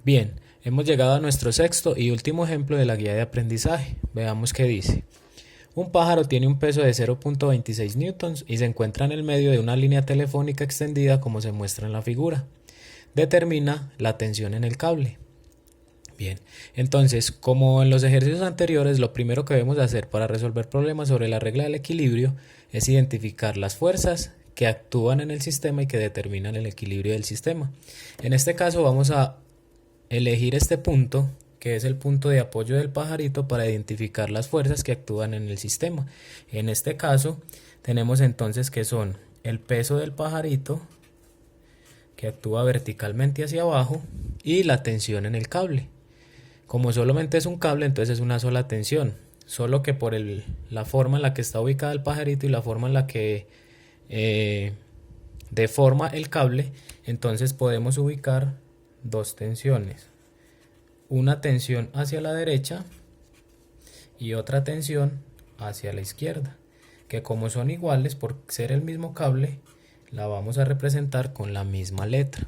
Bien, hemos llegado a nuestro sexto y último ejemplo de la guía de aprendizaje. Veamos qué dice. Un pájaro tiene un peso de 0.26 newtons y se encuentra en el medio de una línea telefónica extendida como se muestra en la figura. Determina la tensión en el cable. Bien, entonces, como en los ejercicios anteriores, lo primero que debemos hacer para resolver problemas sobre la regla del equilibrio es identificar las fuerzas que actúan en el sistema y que determinan el equilibrio del sistema. En este caso vamos a elegir este punto, que es el punto de apoyo del pajarito, para identificar las fuerzas que actúan en el sistema. En este caso tenemos entonces que son el peso del pajarito, que actúa verticalmente hacia abajo, y la tensión en el cable. Como solamente es un cable, entonces es una sola tensión, solo que por la forma en la que está ubicada el pajarito y la forma en la que deforma el cable, entonces podemos ubicar dos tensiones, una tensión hacia la derecha y otra tensión hacia la izquierda, que como son iguales por ser el mismo cable, la vamos a representar con la misma letra.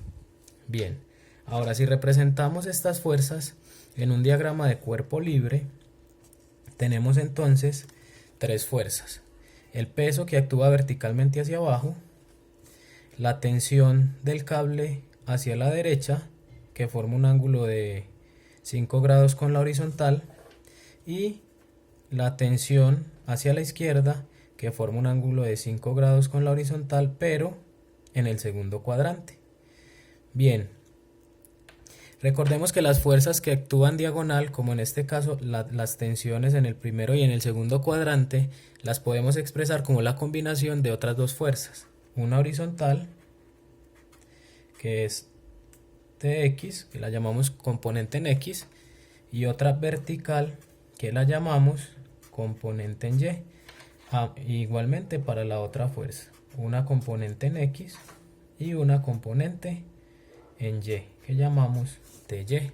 Bien, ahora si representamos estas fuerzas en un diagrama de cuerpo libre, tenemos entonces tres fuerzas: el peso que actúa verticalmente hacia abajo, la tensión del cable hacia la derecha, que forma un ángulo de 5 grados con la horizontal, y la tensión hacia la izquierda, que forma un ángulo de 5 grados con la horizontal, pero en el segundo cuadrante. Bien, recordemos que las fuerzas que actúan diagonal, como en este caso las tensiones en el primero y en el segundo cuadrante, las podemos expresar como la combinación de otras dos fuerzas. Una horizontal, que es Tx, que la llamamos componente en X, y otra vertical, que la llamamos componente en Y. Igualmente para la otra fuerza, una componente en X y una componente en Y, que llamamos Ty.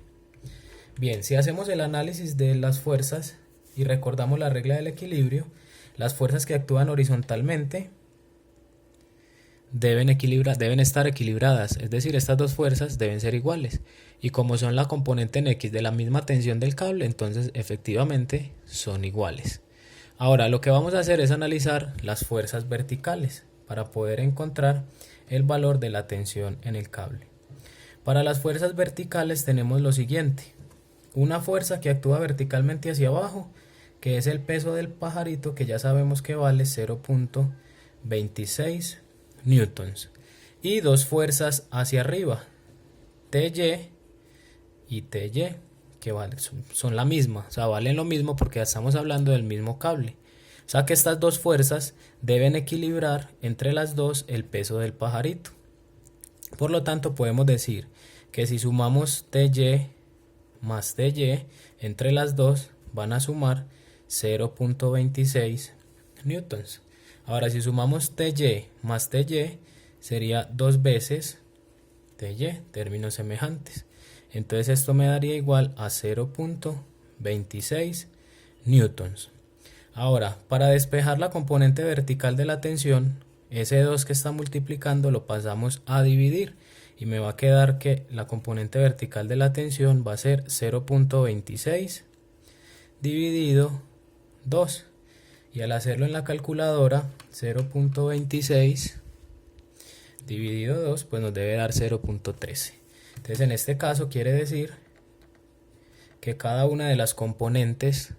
Bien, si hacemos el análisis de las fuerzas y recordamos la regla del equilibrio, las fuerzas que actúan horizontalmente deben estar equilibradas, es decir, estas dos fuerzas deben ser iguales, y como son la componente en X de la misma tensión del cable, entonces efectivamente son iguales. Ahora lo que vamos a hacer es analizar las fuerzas verticales para poder encontrar el valor de la tensión en el cable. Para las fuerzas verticales tenemos lo siguiente: una fuerza que actúa verticalmente hacia abajo, que es el peso del pajarito, que ya sabemos que vale 0.26 newtons, y dos fuerzas hacia arriba, Ty y Ty, que son la misma, o sea, valen lo mismo porque estamos hablando del mismo cable. O sea que estas dos fuerzas deben equilibrar entre las dos el peso del pajarito. Por lo tanto, podemos decir que si sumamos Ty más Ty, entre las dos van a sumar 0.26 newtons. Ahora, si sumamos Ty más Ty, sería 2 veces Ty, términos semejantes. Entonces esto me daría igual a 0.26 newtons. Ahora, para despejar la componente vertical de la tensión, ese 2 que está multiplicando lo pasamos a dividir, y me va a quedar que la componente vertical de la tensión va a ser 0.26 dividido 2. Y al hacerlo en la calculadora, 0.26 dividido 2, pues nos debe dar 0.13. Entonces en este caso quiere decir que cada una de las componentes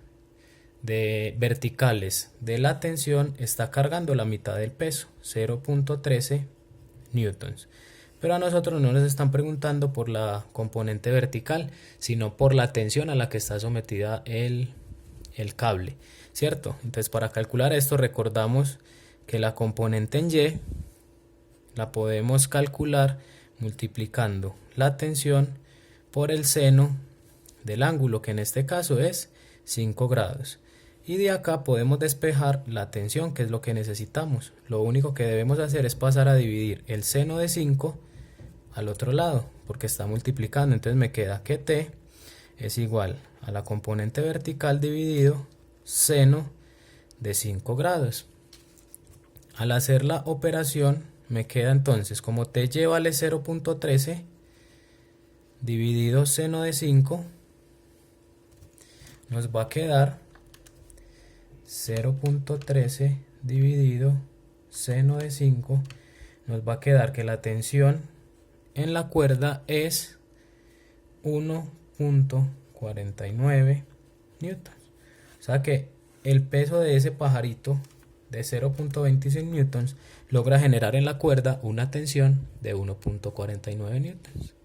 verticales de la tensión está cargando la mitad del peso, 0.13 newtons. Pero a nosotros no nos están preguntando por la componente vertical, sino por la tensión a la que está sometida el cable, ¿cierto? Entonces, para calcular esto, recordamos que la componente en Y la podemos calcular multiplicando la tensión por el seno del ángulo, que en este caso es 5 grados. Y de acá podemos despejar la tensión, que es lo que necesitamos. Lo único que debemos hacer es pasar a dividir el seno de 5 al otro lado, porque está multiplicando. Entonces me queda que T es igual a la componente vertical dividido seno de 5 grados. Al hacer la operación me queda entonces, como Ty vale 0.13, dividido seno de 5 nos va a quedar 0.13 dividido seno de 5, nos va a quedar que la tensión en la cuerda es 1.49 newtons. O sea que el peso de ese pajarito de 0.26 newtons logra generar en la cuerda una tensión de 1.49 newtons.